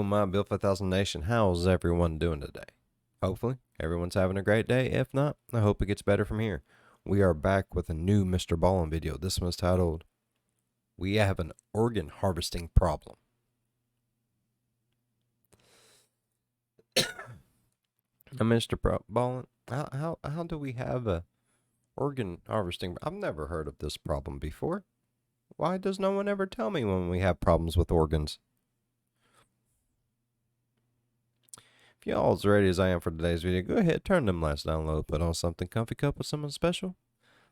my Built for 1,000 Nation. How's everyone doing today? Hopefully, everyone's having a great day. If not, I hope it gets better from here. We are back with a new MrBallen video. This one's titled, We Have an Organ Harvesting Problem. Now, MrBallen, how do we have a organ harvesting? I've never heard of this problem before. Why does no one ever tell me when we have problems with organs? If y'all as ready as I am for today's video, go ahead, turn them lights down low, put on something comfy, cup with someone special.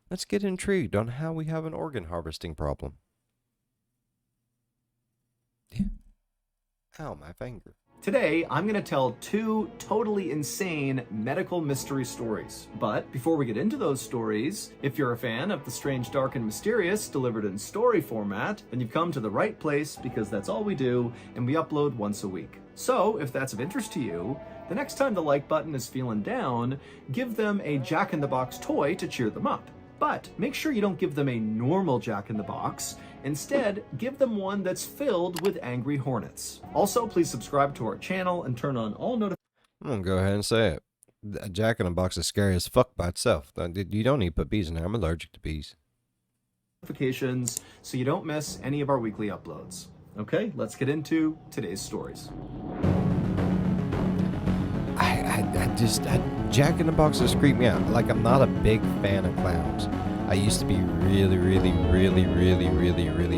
Let's get intrigued on how we have an organ harvesting problem. Yeah. Ow, my finger. Today, I'm going to tell two totally insane medical mystery stories. But before we get into those stories, if you're a fan of the strange, dark, and mysterious delivered in story format, then you've come to the right place because that's all we do, and we upload once a week. So, if that's of interest to you, the next time the like button is feeling down, give them a Jack-in-the-Box toy to cheer them up. But make sure you don't give them a normal Jack-in-the-Box. Instead, give them one that's filled with angry hornets. Also, please subscribe to our channel and turn on all notifications. I'm gonna go ahead and say it. A Jack-in-the-Box is scary as fuck by itself. You don't need to put bees in there. I'm allergic to bees. So you don't miss any of our weekly uploads. Okay, let's get into today's stories. Jack-in-the-Boxes creep me out. Like, I'm not a big fan of clowns. I used to be really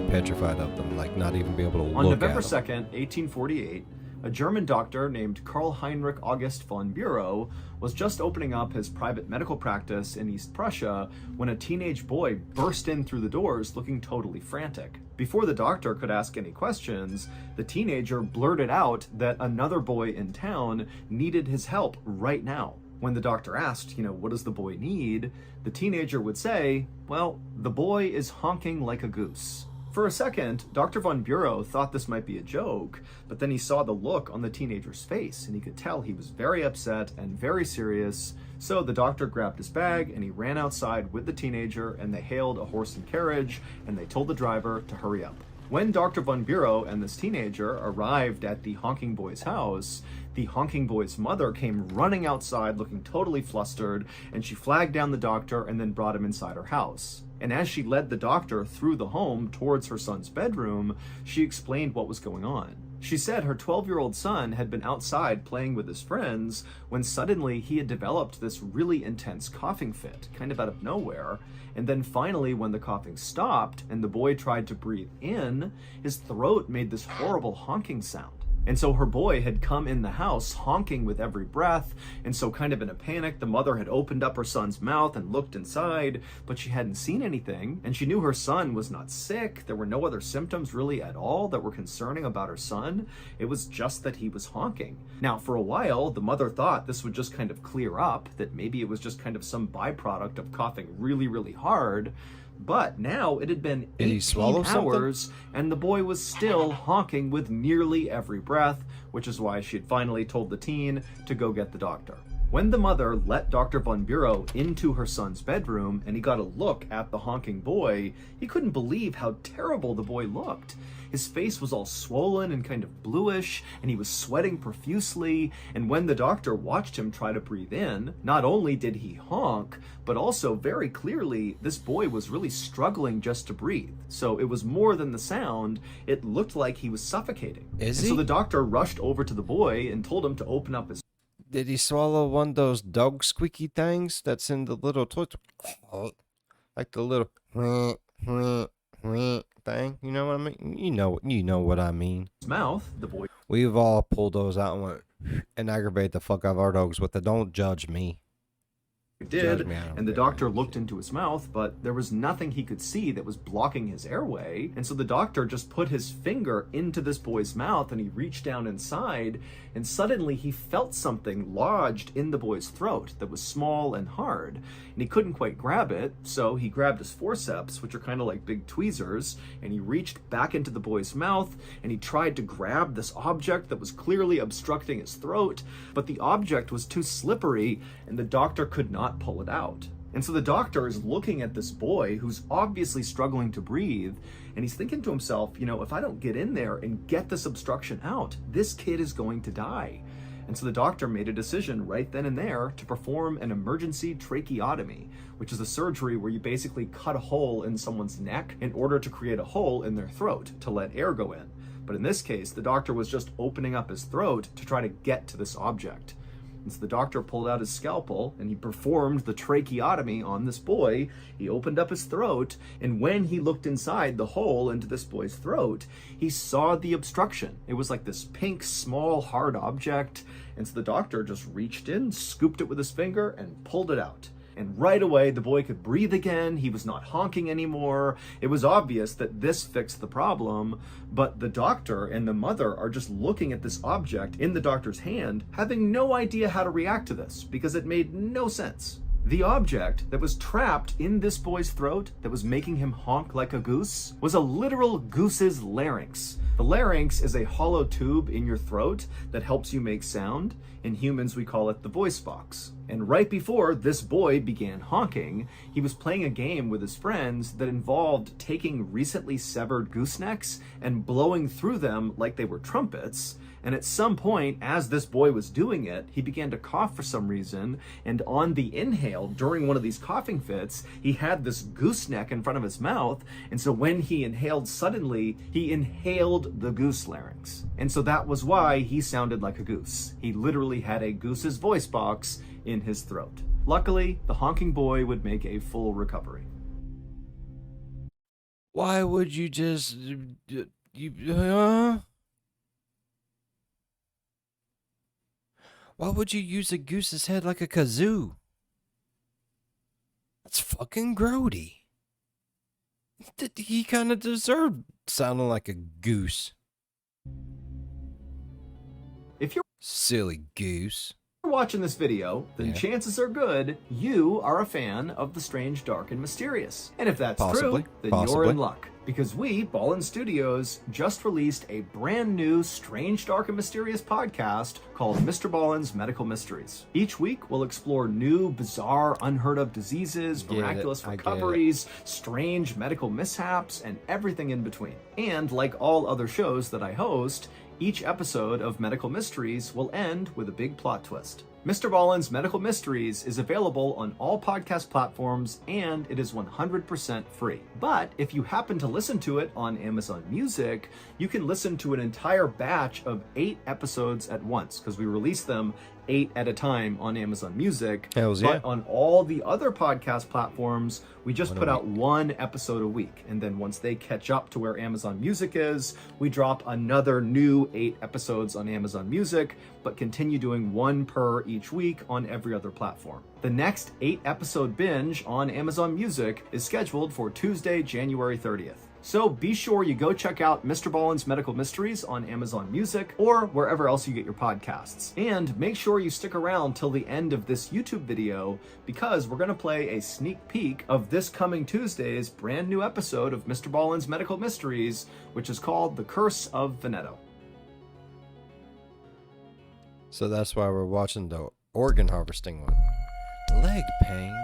petrified of them. Like, not even be able to look at them. On November 2nd, 1848, a German doctor named Karl Heinrich August von Bureau was just opening up his private medical practice in East Prussia when a teenage boy burst in through the doors looking totally frantic. Before the doctor could ask any questions, the teenager blurted out that another boy in town needed his help right now. When the doctor asked, what does the boy need? The teenager would say, well, the boy is honking like a goose. For a second, Dr. von Bureau thought this might be a joke, but then he saw the look on the teenager's face, and he could tell he was very upset and very serious. So the doctor grabbed his bag, and he ran outside with the teenager, and they hailed a horse and carriage, and they told the driver to hurry up. When Dr. von Bureau and this teenager arrived at the Honking Boy's house, the Honking Boy's mother came running outside looking totally flustered, and she flagged down the doctor and then brought him inside her house. And as she led the doctor through the home towards her son's bedroom, she explained what was going on. She said her 12-year-old son had been outside playing with his friends when suddenly he had developed this really intense coughing fit, kind of out of nowhere. And then finally, when the coughing stopped and the boy tried to breathe in, his throat made this horrible honking sound. And so her boy had come in the house honking with every breath, and so kind of in a panic, the mother had opened up her son's mouth and looked inside, but she hadn't seen anything, and she knew her son was not sick. There were no other symptoms really at all that were concerning about her son. It was just that he was honking. Now, for a while, the mother thought this would just kind of clear up, that maybe it was just kind of some byproduct of coughing really hard. But now it had been 18 hours, and the boy was still honking with nearly every breath, which is why she had finally told the teen to go get the doctor. When the mother let Dr. von Bureau into her son's bedroom and he got a look at the honking boy, he couldn't believe how terrible the boy looked. His face was all swollen and kind of bluish, and he was sweating profusely, and when the doctor watched him try to breathe in, not only did he honk, but also very clearly this boy was really struggling just to breathe. So it was more than the sound, it looked like he was suffocating. So the doctor rushed over to the boy and told him to open up his... Did he swallow one of those dog squeaky things that's in the little toilet? Like the little thing, you know what I mean? You know what I mean. His mouth, the boy. We've all pulled those out and went and aggravate the fuck out of our dogs with the "don't judge me." Did, and the doctor looked into his mouth, but there was nothing he could see that was blocking his airway, and so the doctor just put his finger into this boy's mouth and he reached down inside, and suddenly he felt something lodged in the boy's throat that was small and hard, and he couldn't quite grab it, so he grabbed his forceps, which are kind of like big tweezers, and he reached back into the boy's mouth, and he tried to grab this object that was clearly obstructing his throat, but the object was too slippery, and the doctor could not pull it out. And so the doctor is looking at this boy who's obviously struggling to breathe, and he's thinking to himself, if I don't get in there and get this obstruction out, this kid is going to die. And so the doctor made a decision right then and there to perform an emergency tracheotomy, which is a surgery where you basically cut a hole in someone's neck in order to create a hole in their throat to let air go in. But in this case, the doctor was just opening up his throat to try to get to this object. And so the doctor pulled out his scalpel and he performed the tracheotomy on this boy. He opened up his throat, and when he looked inside the hole into this boy's throat, he saw the obstruction. It was like this pink, small, hard object. And so the doctor just reached in, scooped it with his finger, and pulled it out. And right away, the boy could breathe again. He was not honking anymore. It was obvious that this fixed the problem, but the doctor and the mother are just looking at this object in the doctor's hand, having no idea how to react to this because it made no sense. The object that was trapped in this boy's throat that was making him honk like a goose was a literal goose's larynx. The larynx is a hollow tube in your throat that helps you make sound. In humans, we call it the voice box. And right before this boy began honking, he was playing a game with his friends that involved taking recently severed goosenecks and blowing through them like they were trumpets. And at some point, as this boy was doing it, he began to cough for some reason. And on the inhale, during one of these coughing fits, he had this gooseneck in front of his mouth. And so when he inhaled suddenly, he inhaled the goose larynx. And so that was why he sounded like a goose. He literally had a goose's voice box in his throat. Luckily, the honking boy would make a full recovery. Why would you just... Why would you use a goose's head like a kazoo? That's fucking grody. He kind of deserved sounding like a goose. If you're Silly goose. watching this video, then chances are good you are a fan of the strange, dark, and mysterious. And if that's Possibly. true, then you're in luck. Because we, Ballen Studios, just released a brand new strange, dark, and mysterious podcast called MrBallen's Medical Mysteries. Each week, we'll explore new, bizarre, unheard of diseases, miraculous recoveries, strange medical mishaps, and everything in between. And like all other shows that I host, each episode of Medical Mysteries will end with a big plot twist. MrBallen's Medical Mysteries is available on all podcast platforms, and it is 100% free. But if you happen to listen to it on Amazon Music, you can listen to an entire batch of 8 episodes at once, because we release them 8 at a time on Amazon Music. Hells yeah. But on all the other podcast platforms, we just put out 1 episode a week. And then once they catch up to where Amazon Music is, we drop another new 8 episodes on Amazon Music, but continue doing 1 per each week on every other platform. The next 8 episode binge on Amazon Music is scheduled for Tuesday, January 30th. So be sure you go check out MrBallen's Medical Mysteries on Amazon Music or wherever else you get your podcasts. And make sure you stick around till the end of this YouTube video, because we're going to play a sneak peek of this coming Tuesday's brand new episode of MrBallen's Medical Mysteries, which is called The Curse of Veneto. So that's why we're watching the organ harvesting one. Leg pain.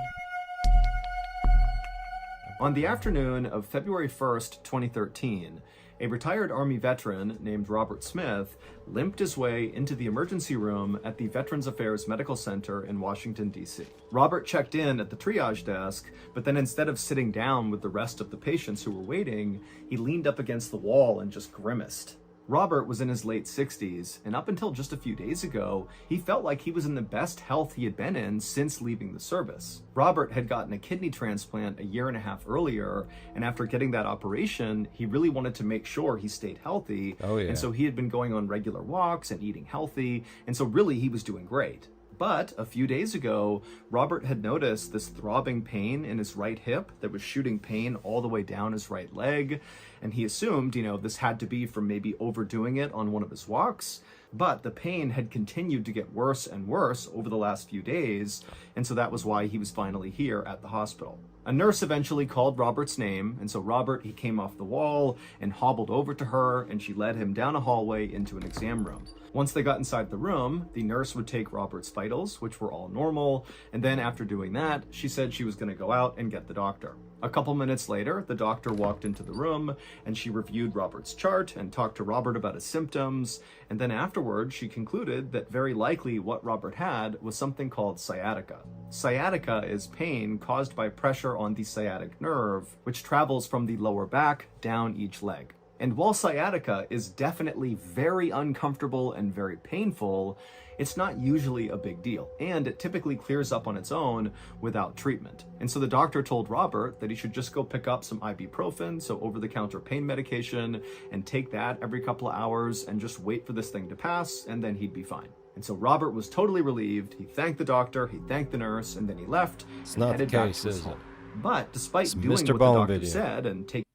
On the afternoon of February 1st, 2013, a retired Army veteran named Robert Smith limped his way into the emergency room at the Veterans Affairs Medical Center in Washington, D.C. Robert checked in at the triage desk, but then instead of sitting down with the rest of the patients who were waiting, he leaned up against the wall and just grimaced. Robert was in his late 60s, and up until just a few days ago, he felt like he was in the best health he had been in since leaving the service. Robert had gotten a kidney transplant a year and a half earlier, and after getting that operation, he really wanted to make sure he stayed healthy. Oh, yeah. And so he had been going on regular walks and eating healthy, and so really he was doing great. But a few days ago, Robert had noticed this throbbing pain in his right hip that was shooting pain all the way down his right leg. And he assumed, this had to be from maybe overdoing it on one of his walks. But the pain had continued to get worse and worse over the last few days, and so that was why he was finally here at the hospital. A nurse eventually called Robert's name, and so Robert, he came off the wall and hobbled over to her, and she led him down a hallway into an exam room. Once they got inside the room, the nurse would take Robert's vitals, which were all normal, and then after doing that, she said she was going to go out and get the doctor. A couple minutes later, the doctor walked into the room, and she reviewed Robert's chart and talked to Robert about his symptoms, and then afterwards, she concluded that very likely what Robert had was something called sciatica. Sciatica is pain caused by pressure on the sciatic nerve, which travels from the lower back down each leg. And while sciatica is definitely very uncomfortable and very painful, it's not usually a big deal, and it typically clears up on its own without treatment. And so the doctor told Robert that he should just go pick up some ibuprofen, so over-the-counter pain medication, and take that every couple of hours and just wait for this thing to pass, and then he'd be fine. And so Robert was totally relieved. He thanked the doctor, he thanked the nurse, and then he left. It's not the case, is it? But despite doing what the MrBallen doctor said and taking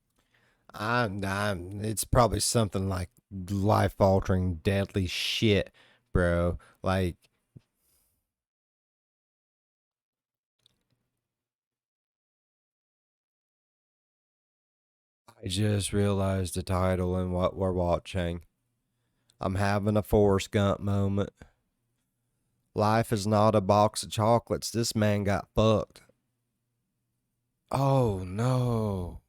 it's probably something like life-altering, deadly shit, bro. Like, I just realized the title and what we're watching. I'm having a Forrest Gump moment. Life is not a box of chocolates. This man got fucked. Oh, no.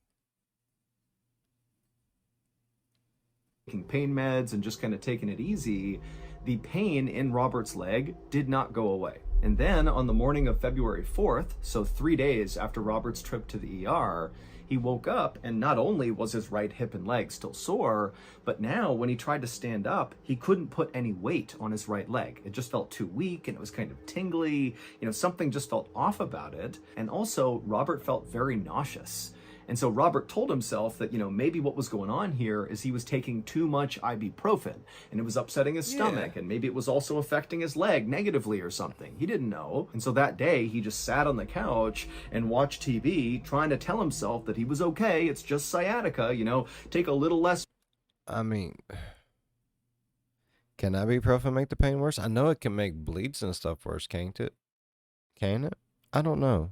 pain meds and just kind of taking it easy, the pain in Robert's leg did not go away. And then on the morning of February 4th, so 3 days after Robert's trip to the ER, he woke up and not only was his right hip and leg still sore, but now when he tried to stand up, he couldn't put any weight on his right leg. It just felt too weak and it was kind of tingly. Something just felt off about it. And also Robert felt very nauseous. And so Robert told himself that, maybe what was going on here is he was taking too much ibuprofen and it was upsetting his stomach, and maybe it was also affecting his leg negatively or something. He didn't know. And so that day he just sat on the couch and watched TV trying to tell himself that he was okay. It's just sciatica, take a little less. I mean, can ibuprofen make the pain worse? I know it can make bleeds and stuff worse, can't it? Can it? I don't know.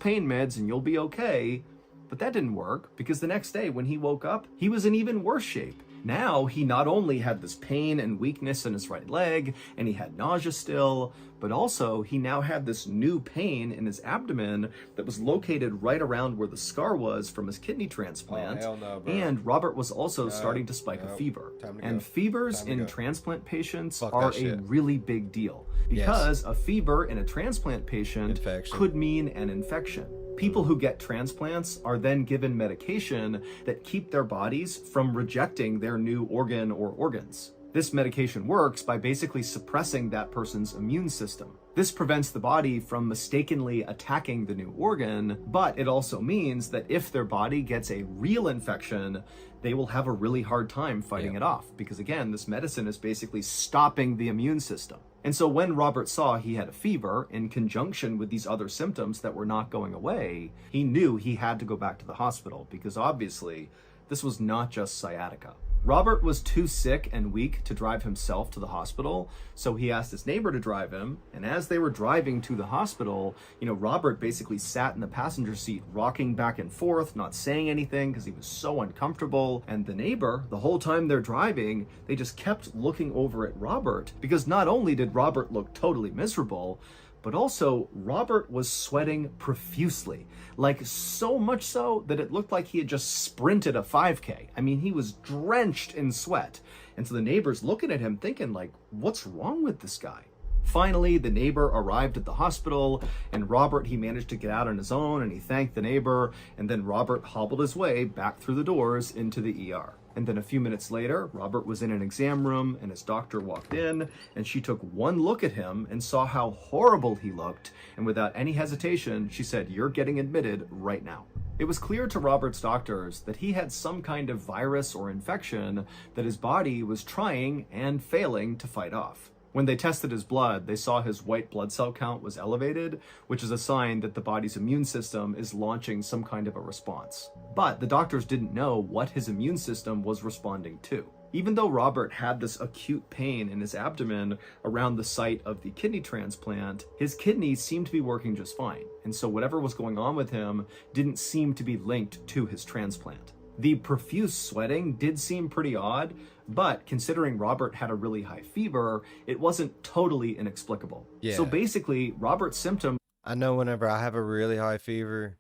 Pain meds and you'll be okay. But that didn't work, because the next day when he woke up, he was in even worse shape. Now he not only had this pain and weakness in his right leg, and he had nausea still, but also he now had this new pain in his abdomen that was located right around where the scar was from his kidney transplant. Oh, hell no, bro. And Robert was also starting to spike a fever. And fevers in transplant patients are a really big deal, because a fever in a transplant patient could mean an infection. People who get transplants are then given medication that keep their bodies from rejecting their new organ or organs. This medication works by basically suppressing that person's immune system. This prevents the body from mistakenly attacking the new organ, but it also means that if their body gets a real infection, they will have a really hard time fighting it off, because again, this medicine is basically stopping the immune system. And so when Robert saw he had a fever in conjunction with these other symptoms that were not going away, he knew he had to go back to the hospital, because obviously this was not just sciatica. Robert was too sick and weak to drive himself to the hospital, so he asked his neighbor to drive him, and as they were driving to the hospital, Robert basically sat in the passenger seat, rocking back and forth, not saying anything because he was so uncomfortable, and the neighbor, the whole time they're driving, they just kept looking over at Robert, because not only did Robert look totally miserable, but also Robert was sweating profusely, like so much so that it looked like he had just sprinted a 5K. I mean, he was drenched in sweat. And so the neighbors looking at him thinking like, what's wrong with this guy? Finally, the neighbor arrived at the hospital, and Robert, he managed to get out on his own, and he thanked the neighbor, and then Robert hobbled his way back through the doors into the ER. And then a few minutes later, Robert was in an exam room and his doctor walked in, and she took one look at him and saw how horrible he looked. And without any hesitation, she said, "You're getting admitted right now." It was clear to Robert's doctors that he had some kind of virus or infection that his body was trying and failing to fight off. When they tested his blood, they saw his white blood cell count was elevated, which is a sign that the body's immune system is launching some kind of a response. But the doctors didn't know what his immune system was responding to. Even though Robert had this acute pain in his abdomen around the site of the kidney transplant, his kidneys seemed to be working just fine. And so whatever was going on with him didn't seem to be linked to his transplant. The profuse sweating did seem pretty odd, but considering Robert had a really high fever, it wasn't totally inexplicable. Yeah. So basically, Robert's symptoms... I know whenever I have a really high fever,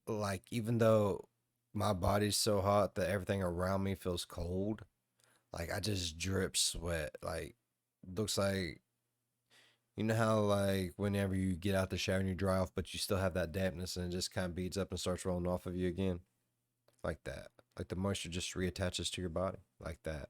like even though my body's so hot that everything around me feels cold, like I just drip sweat. Like looks like, you know how like whenever you get out the shower and you dry off, but you still have that dampness and it just kind of beads up and starts rolling off of you again, like that. Like the moisture just reattaches to your body, like that.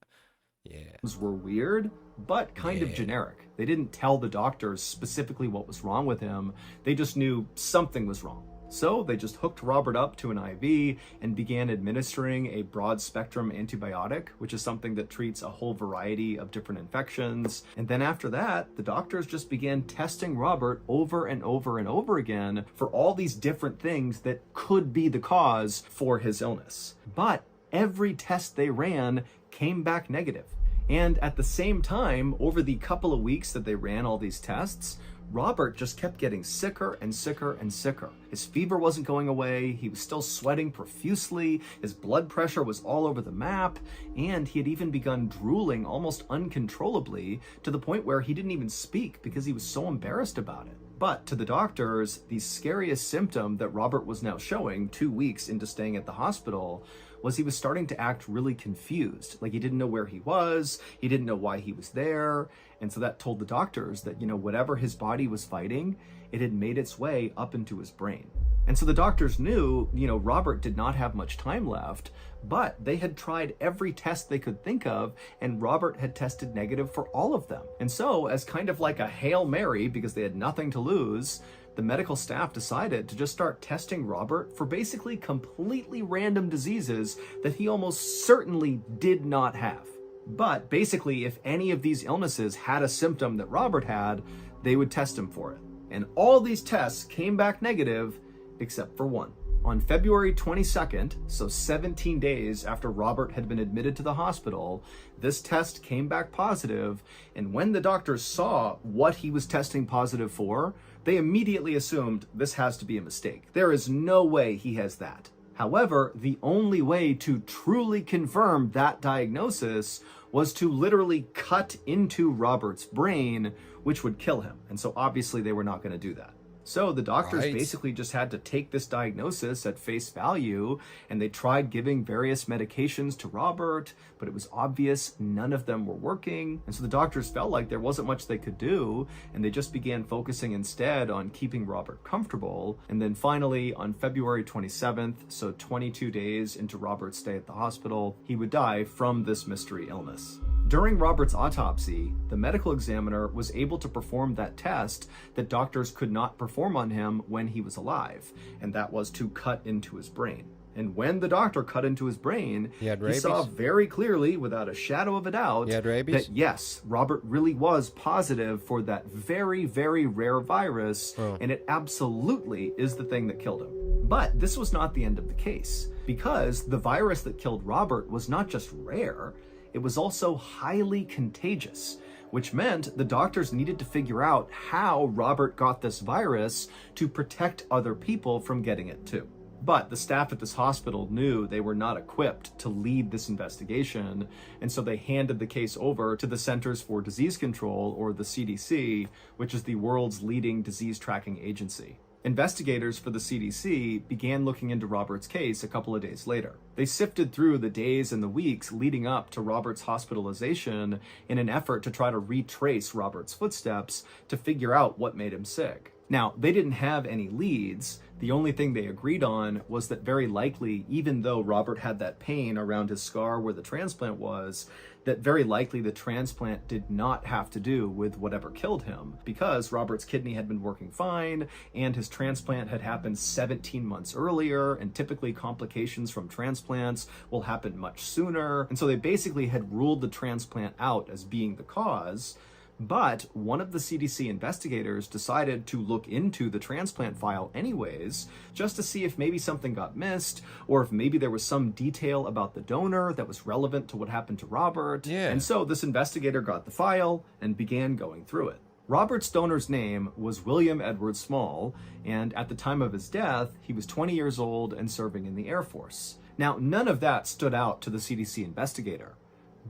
Yeah. were weird, but kind of Yeah. generic. They didn't tell the doctors specifically what was wrong with him. They just knew something was wrong. So they just hooked Robert up to an IV and began administering a broad spectrum antibiotic, which is something that treats a whole variety of different infections. And then after that, the doctors just began testing Robert over and over and over again for all these different things that could be the cause for his illness. But every test they ran came back negative. And at the same time, over the couple of weeks that they ran all these tests, Robert just kept getting sicker and sicker and sicker. His fever wasn't going away, he was still sweating profusely, his blood pressure was all over the map, and he had even begun drooling almost uncontrollably to the point where he didn't even speak because he was so embarrassed about it. But to the doctors, the scariest symptom that Robert was now showing 2 weeks into staying at the hospital was he was starting to act really confused. Like he didn't know where he was, he didn't know why he was there. And so that told the doctors that, whatever his body was fighting, it had made its way up into his brain. And so the doctors knew, Robert did not have much time left, but they had tried every test they could think of, and Robert had tested negative for all of them. And so, as kind of like a Hail Mary, because they had nothing to lose, the medical staff decided to just start testing Robert for basically completely random diseases that he almost certainly did not have. But basically, if any of these illnesses had a symptom that Robert had, they would test him for it. And all these tests came back negative, except for one. On February 22nd, so 17 days after Robert had been admitted to the hospital, this test came back positive, and when the doctors saw what he was testing positive for, they immediately assumed this has to be a mistake. There is no way he has that. However, the only way to truly confirm that diagnosis was to literally cut into Robert's brain, which would kill him. And so obviously they were not going to do that. So the doctors basically just had to take this diagnosis at face value, and they tried giving various medications to Robert, but it was obvious none of them were working. And so the doctors felt like there wasn't much they could do, and they just began focusing instead on keeping Robert comfortable. And then finally, on February 27th, so 22 days into Robert's stay at the hospital, he would die from this mystery illness. During Robert's autopsy, the medical examiner was able to perform that test that doctors could not perform on him when he was alive, and that was to cut into his brain. And when the doctor cut into his brain, he saw very clearly, without a shadow of a doubt, that yes, Robert really was positive for that very, very rare virus, and it absolutely is the thing that killed him. But this was not the end of the case, because the virus that killed Robert was not just rare, it was also highly contagious, which meant the doctors needed to figure out how Robert got this virus to protect other people from getting it too. But the staff at this hospital knew they were not equipped to lead this investigation, and so they handed the case over to the Centers for Disease Control, or the CDC, which is the world's leading disease tracking agency. Investigators for the CDC began looking into Robert's case a couple of days later. They sifted through the days and the weeks leading up to Robert's hospitalization in an effort to try to retrace Robert's footsteps to figure out what made him sick. Now, they didn't have any leads. The only thing they agreed on was that very likely, even though Robert had that pain around his scar where the transplant was, that very likely the transplant did not have to do with whatever killed him, because Robert's kidney had been working fine and his transplant had happened 17 months earlier, and typically complications from transplants will happen much sooner. And so they basically had ruled the transplant out as being the cause. But one of the CDC investigators decided to look into the transplant file anyways, just to see if maybe something got missed, or if maybe there was some detail about the donor that was relevant to what happened to Robert. Yeah. And so this investigator got the file and began going through it. Robert's donor's name was William Edward Small, and at the time of his death, he was 20 years old and serving in the Air Force. Now, none of that stood out to the CDC investigator,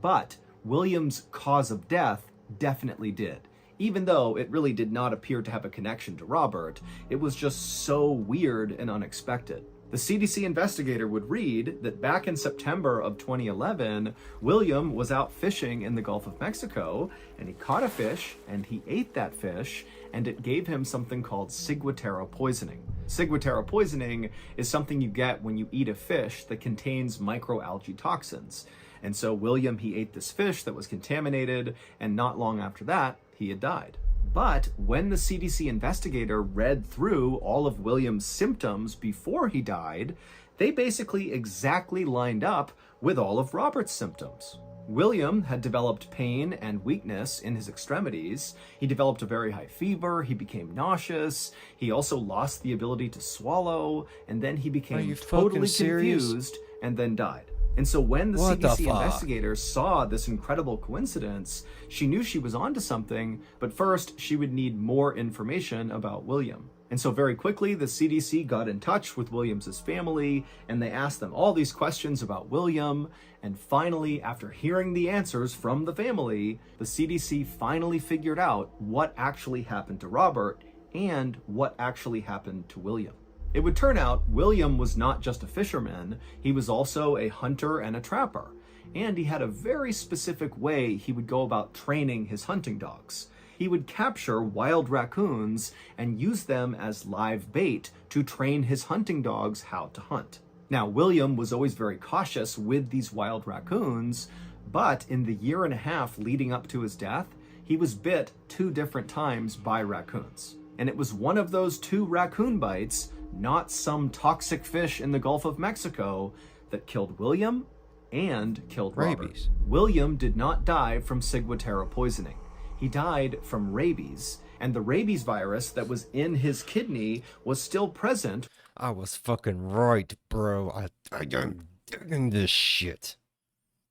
but William's cause of death definitely did. Even though it really did not appear to have a connection to Robert, it was just so weird and unexpected. The CDC investigator would read that back in September of 2011, William was out fishing in the Gulf of Mexico, and he caught a fish, and he ate that fish, and it gave him something called ciguatera poisoning. Ciguatera poisoning is something you get when you eat a fish that contains microalgae toxins. And so William, he ate this fish that was contaminated, and not long after that, he had died. But when the CDC investigator read through all of William's symptoms before he died, they basically exactly lined up with all of Robert's symptoms. William had developed pain and weakness in his extremities. He developed a very high fever. He became nauseous. He also lost the ability to swallow, and then he became totally confused and then died. And so when the CDC investigator saw this incredible coincidence, she knew she was onto something, but first she would need more information about William. And so very quickly, the CDC got in touch with William's family, and they asked them all these questions about William. And finally, after hearing the answers from the family, the CDC finally figured out what actually happened to Robert and what actually happened to William. It would turn out William was not just a fisherman, he was also a hunter and a trapper. And he had a very specific way he would go about training his hunting dogs. He would capture wild raccoons and use them as live bait to train his hunting dogs how to hunt. Now, William was always very cautious with these wild raccoons, but in the year and a half leading up to his death, he was bit 2 different times by raccoons. And it was one of those 2 raccoon bites, not some toxic fish in the Gulf of Mexico, that killed William and killed Robert. William did not die from ciguatera poisoning. He died from rabies, and the rabies virus that was in his kidney was still present. I was fucking right, bro. I'm digging this shit.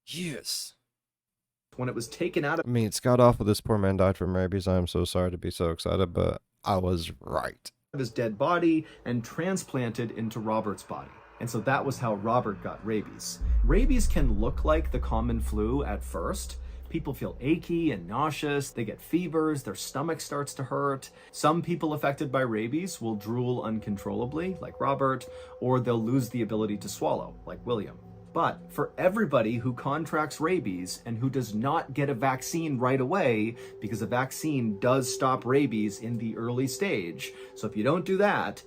Yes. When it was taken out of... I mean, it's got awful this poor man died from rabies. I am so sorry to be so excited, but I was right. His dead body and transplanted into Robert's body. And so that was how Robert got rabies. Rabies can look like the common flu at first. People feel achy and nauseous, they get fevers, their stomach starts to hurt. Some people affected by rabies will drool uncontrollably, like Robert, or they'll lose the ability to swallow, like William. But for everybody who contracts rabies and who does not get a vaccine right away, because a vaccine does stop rabies in the early stage, so if you don't do that,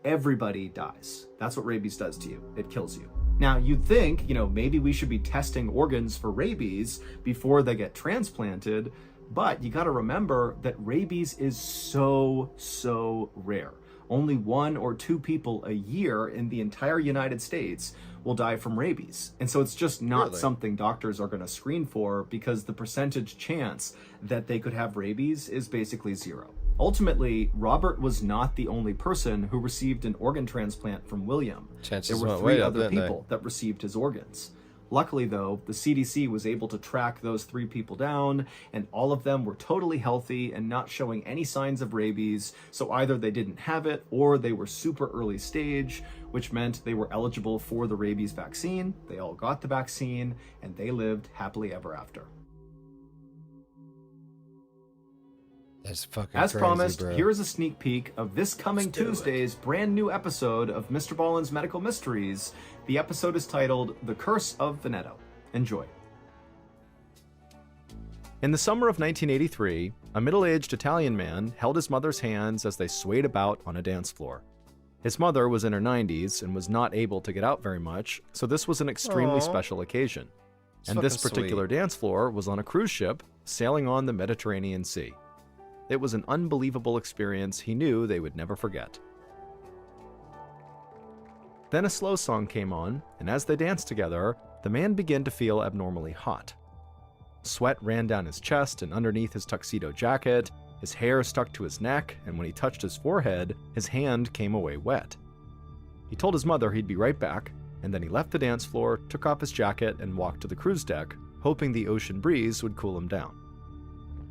everybody dies. That's what rabies does to you. It kills you. Now, you'd think, maybe we should be testing organs for rabies before they get transplanted, but you got to remember that rabies is so rare. Only 1 or 2 people a year in the entire United States will die from rabies. And so it's just not something doctors are going to screen for, because the percentage chance that they could have rabies is basically 0. Ultimately, Robert was not the only person who received an organ transplant from William. There were 3 other people that received his organs. Luckily, though, the CDC was able to track those 3 people down, and all of them were totally healthy and not showing any signs of rabies, so either they didn't have it or they were super early stage, which meant they were eligible for the rabies vaccine. They all got the vaccine, and they lived happily ever after. That's fucking As crazy, promised, bro. here is a sneak peek of this coming Tuesday's brand new episode of Mr. Ballen's Medical Mysteries. The episode is titled The Curse of Veneto. Enjoy. In the summer of 1983, a middle-aged Italian man held his mother's hands as they swayed about on a dance floor. His mother was in her 90s and was not able to get out very much, so this was an extremely special occasion. And this particular dance floor was on a cruise ship sailing on the Mediterranean Sea. It was an unbelievable experience he knew they would never forget. Then a slow song came on, and as they danced together, the man began to feel abnormally hot. Sweat ran down his chest and underneath his tuxedo jacket. His hair stuck to his neck, and when he touched his forehead, his hand came away wet. He told his mother he'd be right back, and then he left the dance floor, took off his jacket, and walked to the cruise deck, hoping the ocean breeze would cool him down.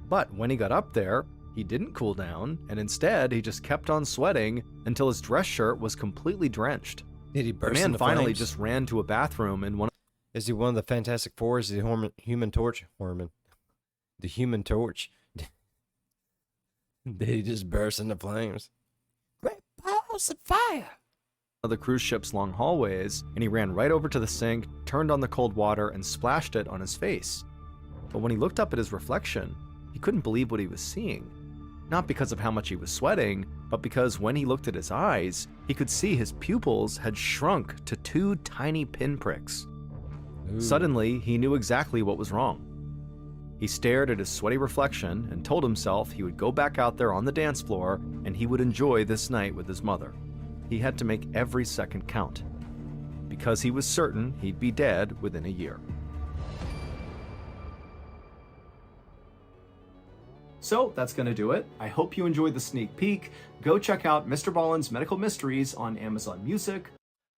But when he got up there, he didn't cool down, and instead he just kept on sweating until his dress shirt was completely drenched. Did he burst The man into finally flames? just ran to a bathroom in one. Is he one of the Fantastic Four? Is he the Human Torch? The Human Torch. Did he just burst into flames? Great balls of fire! Of the cruise ship's long hallways, and he ran right over to the sink, turned on the cold water, and splashed it on his face. But when he looked up at his reflection, he couldn't believe what he was seeing. Not because of how much he was sweating, but because when he looked at his eyes, he could see his pupils had shrunk to 2 tiny pinpricks. Ooh. Suddenly, he knew exactly what was wrong. He stared at his sweaty reflection and told himself he would go back out there on the dance floor and he would enjoy this night with his mother. He had to make every second count, because he was certain he'd be dead within a year. So that's going to do it. I hope you enjoyed the sneak peek. Go check out MrBallen's Medical Mysteries on Amazon Music.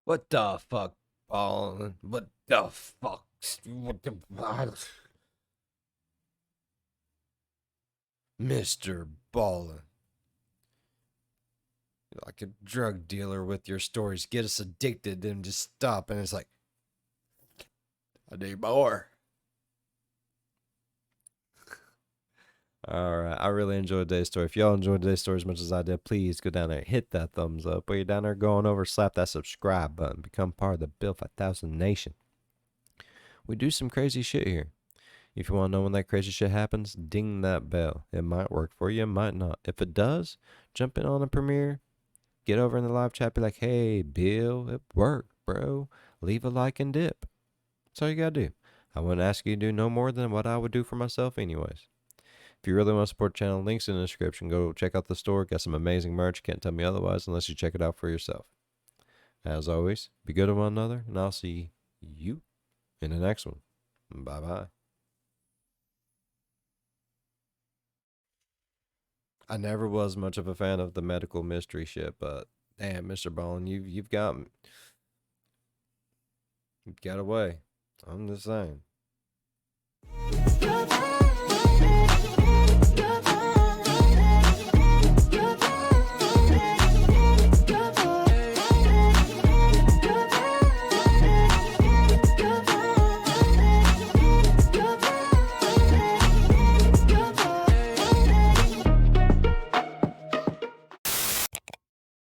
What the fuck, Ballin? What the fuck? What the... Mr. Ballin. You're like a drug dealer with your stories. Get us addicted and just stop. And it's like, I need more. Alright, I really enjoyed today's story. If y'all enjoyed today's story as much as I did, please go down there, hit that thumbs up. While you're down there going over, slap that subscribe button. Become part of the Bill 5000 Nation. We do some crazy shit here. If you want to know when that crazy shit happens, ding that bell. It might work for you, it might not. If it does, jump in on a premiere. Get over in the live chat, be like, hey, Bill, it worked, bro. Leave a like and dip. That's all you gotta do. I wouldn't ask you to do no more than what I would do for myself anyways. If you really want to support the channel, links in the description. Go check out the store. Got some amazing merch. Can't tell me otherwise unless you check it out for yourself. As always, be good to one another, and I'll see you in the next one. Bye-bye. I never was much of a fan of the medical mystery shit, but damn, MrBallen, you've got away. I'm just saying.